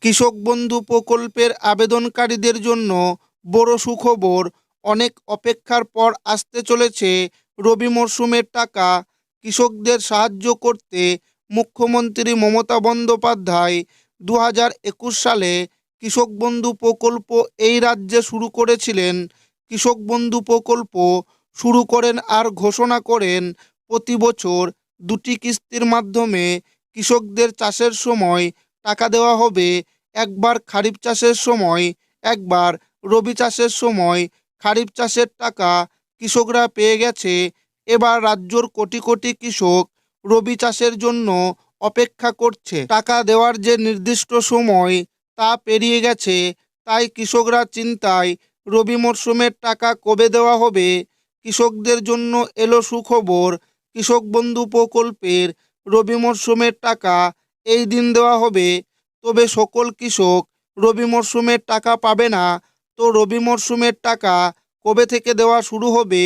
কৃষক বন্ধু প্রকল্পের আবেদনকারীদের জন্য বড় সুখবর। অনেক অপেক্ষার পর আসতে চলেছে রবি মরশুমের টাকা। কৃষকদের সাহায্য করতে মুখ্যমন্ত্রী মমতা বন্দ্যোপাধ্যায় 2021 সালে কৃষক বন্ধু প্রকল্প এই রাজ্যে শুরু করেছিলেন। কৃষক বন্ধু প্রকল্প শুরু করেন আর ঘোষণা করেন প্রতি বছর 2টি কিস্তির মাধ্যমে কৃষকদের চাষের সময় টাকা দেওয়া হবে। একবার খারিফ চাষের সময়, একবার রবি চাষের সময়। খারিফ চাষের টাকা কৃষকরা পেয়ে গেছে। এবার রাজ্যর কোটি কোটি কৃষক রবি চাষের জন্য অপেক্ষা করছে। টাকা দেওয়ার যে নির্দিষ্ট সময় তা পেরিয়ে গেছে, তাই কৃষকরা চিন্তায়। রবি মরশুমের টাকা কবে দেওয়া হবে? কৃষকদের জন্য এলো সুখবর। কৃষক বন্ধু প্রকল্পের রবি মরশুমের টাকা এই দিন দেওয়া হবে। তবে সকল কৃষক রবি মরশুমের টাকা পাবে না। তো রবি মরশুমের টাকা কবে থেকে দেওয়া শুরু হবে?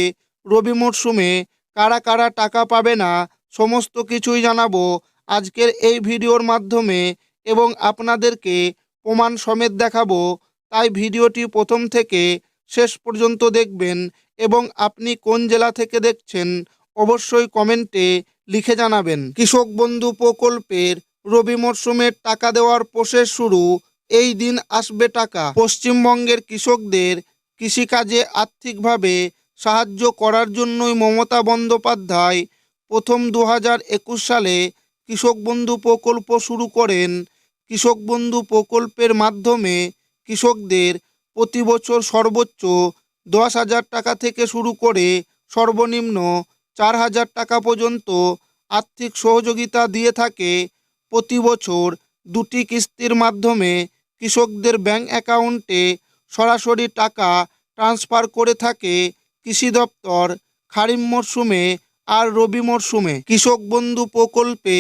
রবি মরশুমে কারা কারা টাকা পাবে না, সমস্ত কিছুই জানাবো আজকের এই ভিডিওর মাধ্যমে এবং আপনাদেরকে প্রমাণ সমেত দেখাবো। তাই ভিডিওটি প্রথম থেকে শেষ পর্যন্ত দেখবেন এবং আপনি কোন জেলা থেকে দেখছেন অবশ্যই কমেন্টে লিখে জানাবেন। কৃষক বন্ধু প্রকল্পের রবি মরশুমের টাকা দেওয়ার প্রসেস শুরু। এই দিন আসবে টাকা। পশ্চিমবঙ্গের কৃষকদের কৃষিকাজে আর্থিকভাবে সাহায্য করার জন্যই মমতা বন্দ্যোপাধ্যায় প্রথম 2021 সালে কৃষক বন্ধু প্রকল্প শুরু করেন। কৃষক বন্ধু প্রকল্পের মাধ্যমে কৃষকদের প্রতি বছর সর্বোচ্চ 10,000 টাকা থেকে শুরু করে সর্বনিম্ন 4,000 টাকা পর্যন্ত আর্থিক সহযোগিতা দিয়ে থাকে। প্রতি বছর 2টি কিস্তির মাধ্যমে কৃষকদের ব্যাংক অ্যাকাউন্টে সরাসরি টাকা ট্রান্সফার করে থাকে কৃষি দপ্তর। খারিফ মরশুমে আর রবি মরশুমে কৃষক বন্ধু প্রকল্পে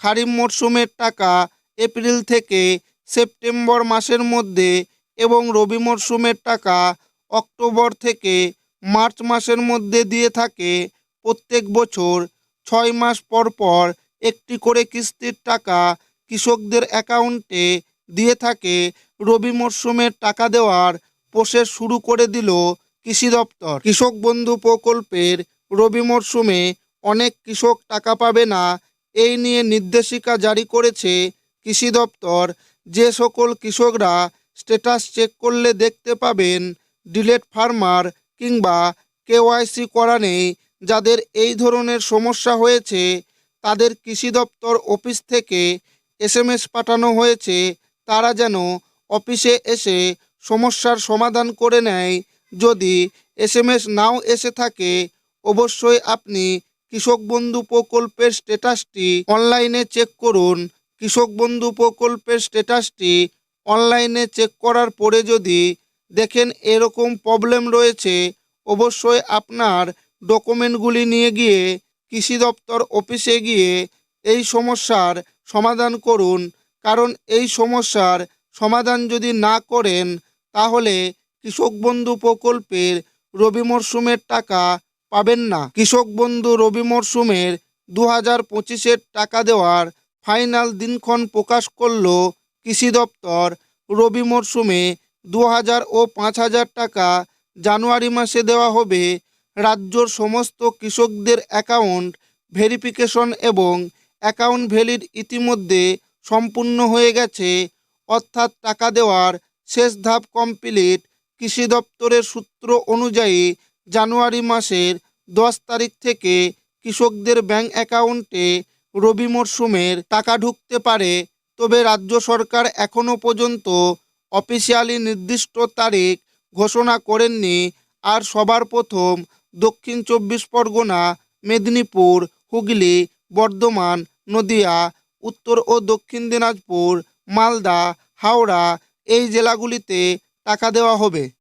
খারিফ মরশুমের টাকা এপ্রিল থেকে সেপ্টেম্বর মাসের মধ্যে এবং রবি মরশুমের টাকা অক্টোবর থেকে মার্চ মাসের মধ্যে দিয়ে থাকে। প্রত্যেক বছর 6 মাস পর পর একটি করে কিস্তির টাকা কৃষকদের অ্যাকাউন্টে দিয়ে থাকে। রবি মরশুমের টাকা দেওয়ার প্রসেস শুরু করে দিল কৃষি দপ্তর। কৃষক বন্ধু প্রকল্পের রবি মরশুমে অনেক কৃষক টাকা পাবে না, এই নিয়ে নির্দেশিকা জারি করেছে কৃষি দপ্তর। যে সকল কৃষকরা স্ট্যাটাস চেক করলে দেখতে পাবেন ডিলেট ফার্মার কিংবা কেওয়াইসি করা নেই, যাদের এই ধরনের সমস্যা হয়েছে তাদের কৃষি দপ্তর অফিস থেকে SMS পাঠানো হয়েছে। তারা যেন অফিসে এসে সমস্যার সমাধান করে নেয়। যদি SMS নাও এসে থাকে, অবশ্যই আপনি কৃষক বন্ধু প্রকল্পের স্ট্যাটাসটি অনলাইনে চেক করুন। কৃষক বন্ধু প্রকল্পের স্ট্যাটাসটি অনলাইনে চেক করার পরে যদি দেখেন এরকম প্রবলেম রয়েছে, অবশ্যই আপনার ডকুমেন্টগুলি নিয়ে গিয়ে কৃষি দপ্তর অফিসে গিয়ে এই সমস্যার সমাধান করুন। কারণ এই সমস্যার সমাধান যদি না করেন, তাহলে কৃষক বন্ধু প্রকল্পের রবি মরশুমের টাকা পাবেন না। কৃষক বন্ধু রবি মরশুমের 2025-এর টাকা দেওয়ার ফাইনাল দিনক্ষণ প্রকাশ করল কৃষি দপ্তর। রবি মরশুমে 2,000 ও 5,000 টাকা জানুয়ারি মাসে দেওয়া হবে। রাজ্যর সমস্ত কৃষকদের অ্যাকাউন্ট ভেরিফিকেশন এবং অ্যাকাউন্ট ভ্যালিড ইতিমধ্যে সম্পূর্ণ হয়ে গেছে, অর্থাৎ টাকা দেওয়ার শেষ ধাপ কমপ্লিট। কৃষি দপ্তরের সূত্র অনুযায়ী জানুয়ারি মাসের 10 তারিখ থেকে কৃষকদের ব্যাংক অ্যাকাউন্টে রবি মরশুমের টাকা ঢুকতে পারে। তবে রাজ্য সরকার এখনও পর্যন্ত অফিসিয়ালি নির্দিষ্ট তারিখ ঘোষণা করেননি। আর সবার প্রথম দক্ষিণ 24 পরগনা, মেদিনীপুর, হুগলি, বর্ধমান, নদিয়া, উত্তর ও দক্ষিণ দিনাজপুর, মালদা, হাওড়া এই জেলাগুলিতে টাকা দেওয়া হবে।